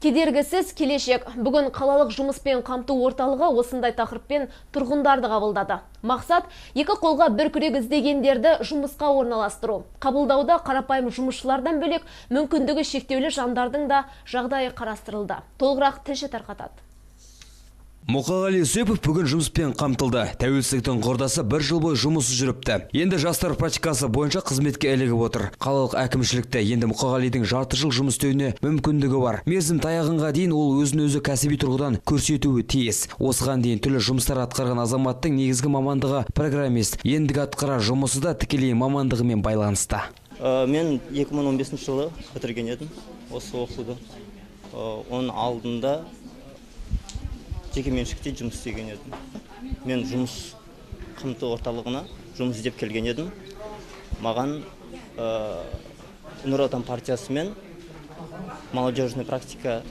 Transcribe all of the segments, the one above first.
Кедергісіз келешек. Бүгін қалалық жұмыспен қамту орталығы осындай тақырыппен тұрғындарды қабылдады. Мақсат екі қолға бір күрек іздегендерді жұмысқа орналастыру. Қабылдауда қарапайым жұмысшылардан бөлек мүмкіндігі шектеулі жандардың да жағдайы қарастырылды. Толығырақ тілші тарқатады. Мұқағали Үсепов бүгін жұмыспен қамтылды. Тәуелсіздіктің құрдасы бір жыл бойы жұмысы жүріпті. Енді жастар практикасы бойынша қызметке ілігіп отыр. Қалалық әкімшілікте енді Мұқағалидың жарты жыл жұмыс істеуіне мүмкіндігі бар. Мерзім таяғанға дейін ол өзін-өзі кәсіби тұрғыдан көрсетуі тиіс. Осыған дейін түрлі жұмыстар атқарған азаматтың негізгі мамандығы программист. Ендігі атқарар жұмысы да тікелей мамандығымен байланысты. Мен 2015 жылы бітірген едім осы оқуды. Оның алдында жеке меншікте жұмыс істеген едім. Мен жұмыс қамту орталығына жұмыс іздеп келген едім. Маған Нұр Отан партиясы мен молодежный практика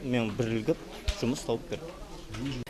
мен бірігіп жұмыс тауып берді.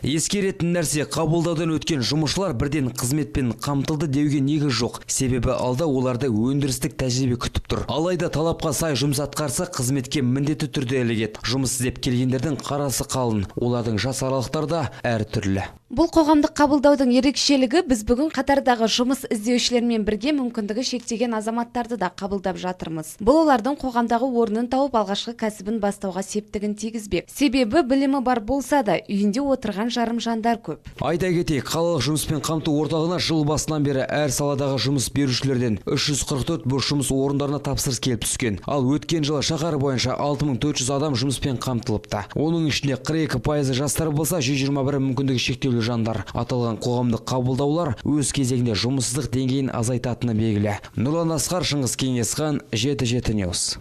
Ескеретін нәрсе, қабылдаудан өткен жұмысшылар бірден қызметпен қамтылды деуге негіз жоқ. Себебі алда оларды өндірістік тәжірибе күтіп тұр. Алайда талапқа сай жұмыс атқарса қызметке міндетті түрде ілігеді. Жұмыс іздеп келгендердің қарасы қалың, олардың жас аралықтары да әртүрлі. Бұл қоғамдық қабылдаудың ерекшелігі, біз бүгін қатардағы жұмыс іздеушілермен бірге мүмкіндігі шектеген азаматтарды да қабылдап жатырмыз. Бұл олардың қоғамдағы орнын тауып алғашқы кәсібін бастауға септігін тигізбек. Себебі білімі бар болса да, үйінде отырған жарым жандар көп. Айта кетейік, қалалық жұмыспен қамту орталығына жыл басынан бері әр саладағы жұмыс берушілерден 344 бос жұмыс орындарына тапсырыс келіп түскен. Ал өткен жылы шаһар бойынша 6400 адам жұмыспен қамтылыпты. Оның ішінде 42% жастар болса, 121 мүмкіндігі шектеулі жандар. Аталған қоғамдық қабылдаулар өз кезегінде жұмыссыздық деңгейін азайтатыны белгілі. Нұрлан Асқар, Шыңғыс Кеңесхан, 7-7 News.